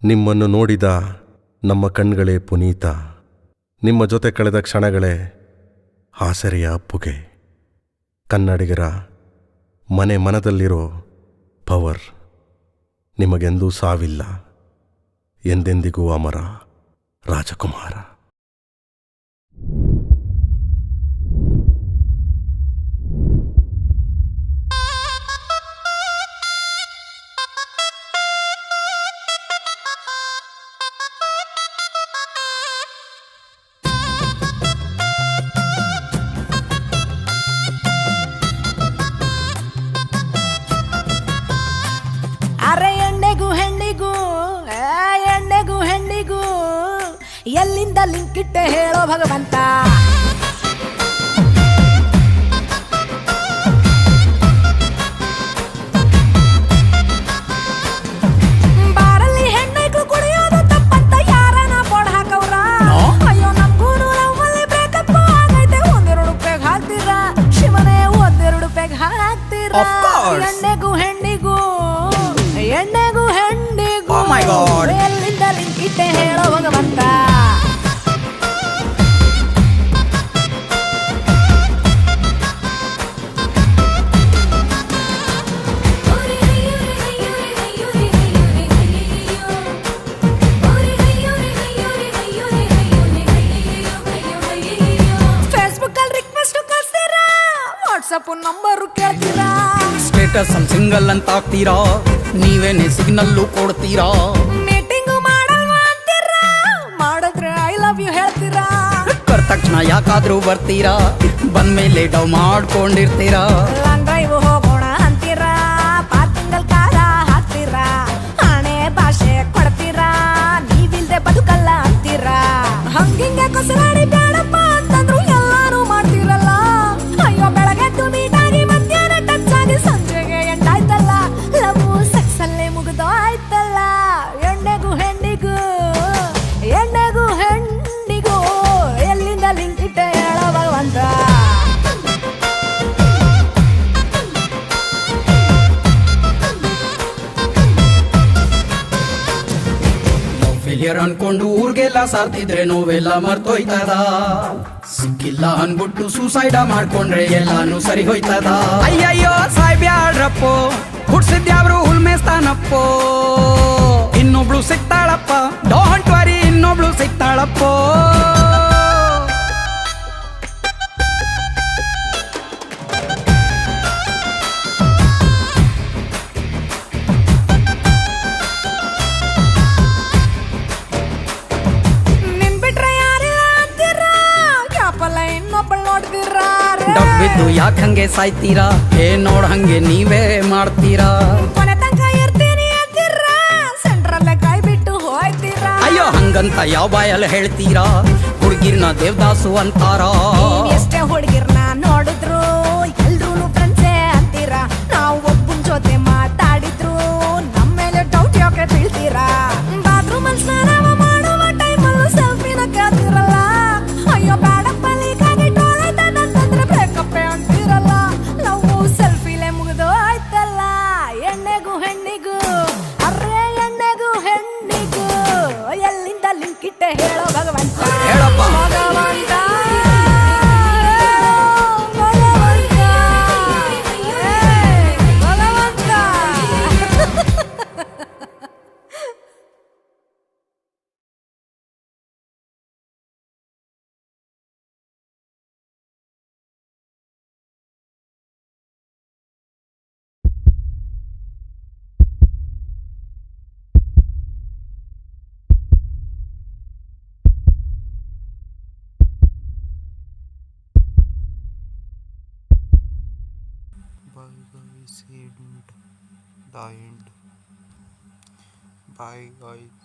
ನಿಮ್ಮನ್ನು ನೋಡಿದ ನಮ್ಮ ಕಣ್ಗಳೇ ಪುನೀತ, ನಿಮ್ಮ ಜೊತೆ ಕಳೆದ ಕ್ಷಣಗಳೇ ಆಸರೆಯ ಅಪ್ಪುಗೆ. ಕನ್ನಡಿಗರ ಮನೆ ಮನದಲ್ಲಿರೋ ಪವರ್, ನಿಮಗೆಂದೂ ಸಾವಿಲ್ಲ, ಎಂದೆಂದಿಗೂ ಅಮರ ರಾಜಕುಮಾರ. ಅರೆ ಎಣ್ಣೆಗೂ ಹೆಣ್ಣಿಗೂ ಎಣ್ಣೆಗೂ ಹೆಣ್ಣಿಗೂ ಎಲ್ಲಿಂದ ಲಿಂಕ್ ಇಟ್ಟೆ ಹೇಳೋ ಭಗವಂತ. ಬಾರಲ್ಲಿ ಹೆಣ್ಣಿಗೂ ಕುಡಿಯೋದು ತಪ್ಪಂತ ಯಾರನ ಬೋರ್ಡ್ ಹಾಕವ್ರ? ಅಯ್ಯೋ ನಮ್ಗೂನು ನಮ್ಮಲ್ಲಿ ಬ್ರೇಕಪ್ ಆಗೈತೆ, ಒಂದೆರಡು ಪೆಗ್ ಹಾಕ್ತೀರಾ ಶಿವನೇ, ಒಂದೆರಡು ಪೆಗ್ ಹಾಕ್ತೀರಾ? ಎಣ್ಣೆಗೂ ಹೆಣ್ಣಿಗೂ ಎಣ್ಣೆಗೂ ಹೆಣ್ಣಿಗೂ ಎಲ್ಲಿಂದ ಲಿಂಕ್ ಇಟ್ಟೆ ಹೇಳೋ ಭಗವಂತ. ಫೇಸ್ಬುಕ್ ಅಲ್ಲಿ ರಿಕ್ವೆಸ್ಟ್ ಕಳ್ಸ್ತೀರಾ, ವಾಟ್ಸಪ್ ನಂಬರ್ ಕೇಳ್ತೀರಾ, ಸ್ಟೇಟಸ್ ಸಿಂಗಲ್ ಅಂತ ಹಾಕ್ತೀರಾ, ನೀವೇನೆ ಸಿಗ್ನಲ್ಲು ಕೊಡ್ತೀರಾ, ಮೀಟಿಂಗ್ ಮಾಡಲ್ವಾ ಅಂತೀರಾ, ಮಾಡಿದ್ರೆ ಐ ಲವ್ ಯು ಹೇಳ್ತೀರಾ, ಕರ್ ತಕ್ಷಣ ಯಾಕಾದ್ರೂ ಬರ್ತೀರಾ, ಬಂದ್ಮೇಲೆ ಡವ್ ಮಾಡ್ಕೊಂಡಿರ್ತೀರಾ, ಲಾಂಗ್ ಡ್ರೈವ್ ಹೋಗೋಣ ಅಂತೀರಾ, ಪಾರ್ಕಿಂಗಲ್ ಕಾರ ಹಾಕ್ತೀರಾ, ಹಣೆ ಭಾಷೆ ಕೊಡ್ತೀರಾ, ನೀವಿಲ್ದೆ ಬದುಕಲ್ಲ ಅಂತೀರಾ, ಹಂಗಿಂಗೆ ಕೊಸರಾಡಿ ಬೇಡಪ್ಪ ಅಂತಂದ್ರು ಎಲ್ಲಾನು ಮಾಡ್ತೀರಲ್ಲ. ಅಯ್ಯೋ ಬೆಳಗ್ಗೆದ್ದು ಮೀಟಾಗಿ ಮಧ್ಯಾಹ್ನ ಟಚ್ ಆಗಿ ಸಂಜೆಗೆ ಎಂಟಾಯ್ತಲ್ಲ, ಲವ್ ಸೆಕ್ಸ್ ಅಲ್ಲೇ ಮುಗಿದೋ ಆಯ್ತಲ್ಲ. ಎಣ್ಣೆಗೂ ಹೆಣ್ಣಿಗೂ ಎಣ್ಣೆಗೂ ಹೆಣ್ಣಿಗೂ ಎಲ್ಲಿಂದ ಲಿಂಕ್ ಇಟ್ಟೆ ಹೇಳೋ ಭಗವಂತ. ಫೇಲಿಯರ್ ಅನ್ಕೊಂಡು ಊರ್ಗೆಲ್ಲ ಸಾರ್ತಿದ್ರೆ ನೋವೆಲ್ಲ ಮರ್ತೋಯ್ತದ, ಸಿಕ್ಕಿಲ್ಲ ಅನ್ಬಿಟ್ಟು ಸೂಸೈಡ ಮಾಡ್ಕೊಂಡ್ರೆ ಎಲ್ಲಾನು ಸರಿ ಹೋಯ್ತದ. ಅಯ್ಯಯ್ಯೋ ಸಾಯ್ಬ್ಯಾಡ್ರಪ್ಪೋ, ಹುಡ್ಸಿದ್ಯಾವ್ರು ಹುಲ್ಮೇಸ್ತಾನಪ್ಪೋ, ಇನ್ನೊಬ್ಳು ಸಿಗ್ತಾಳಪ್ಪ, ಡೋಂಟ್ ವರಿ ಇನ್ನೊಬ್ಳು ಸಿಗ್ತಾಳಪ್ಪೋ. ನಿನ್ ಬಿಟ್ರೆ ಯಾರಿಲ್ಲ ಅಂತೀರಾ, ಕ್ಯಾಪಲ್ಲ ಇನ್ನೊಬ್ಬಳು ನೋಡ್ತೀರಾ, ಡಬ್ಬಿದ್ದು ಯಾಕಂಗೆ ಸಾಯ್ತೀರಾ, ನೋಡ್ ಹಂಗೆ ನೀವೇ ಮಾಡ್ತೀರಾ, ಕೊನೆ ತನಕ ಇರ್ತೀನಿ ಅಂತೀರಾ, ಸೆಂಟ್ರಲ್ಲೇ ಕೈ ಬಿಟ್ಟು ಹೋಯ್ತೀರಾ. ಅಯ್ಯೋ ಹಂಗಂತ ಯಾವ ಬಾಯಲ್ಲಿ ಹೇಳ್ತೀರಾ, ಹುಡುಗಿರ್ನ ದೇವದಾಸು ಅಂತಾರ, ನೀವ್ ಎಷ್ಟೇ ಹುಡುಗಿರ್ನ ನೋಡಿದ್ರು ಎಲ್ರೂನು ಫ್ರೆಂಡ್ಸೇ ಅಂತೀರಾ, ನಾವು ಒಬ್ಬನ ಜೊತೆ ಮಾತಾಡಿದ್ರು ನಮ್ಮ ಮೇಲೆ ಡೌಟ್ ಯಾಕೆ ಬೀಳ್ತೀರಾ, ಬಾತ್ರೂಮ್ ಅಲ್ಲಿ ಸ್ನಾನ ಮಾಡುವ ಟೈಮಲ್ಲೂ ಸೆಲ್ಫಿನ ಕೇಳ್ತಿರಲ್ಲ, ಅಯ್ಯೋ ಬೇಡಪ್ಪ ಲೀಕಾಗಿ ಟೋಯ್ತ ನಂತಂದ್ರೆ ಬ್ರೇಕಪ್ ಅಂತೀರಲ್ಲ, ನಾವು ಸೆಲ್ಫಿಲೇ ಮುಗಿದು ಆಯ್ತಲ್ಲ. ಎಣ್ಣೆಗೂ ಹೆಣ್ಣಿಗೂ ಅರ್ರೆ ಎಣ್ಣೆಗೂ ಹೆಣ್ಣಿಗೂ ಎಲ್ಲಿಂದ ಲಿಂಕ್ ಇಟ್ಟೆ ಹೇಳೋ ಭಗವಂತ. ಹೇಳಪ್ಪ. ಭಗವಂತ Bye guys, end the end. Bye guys.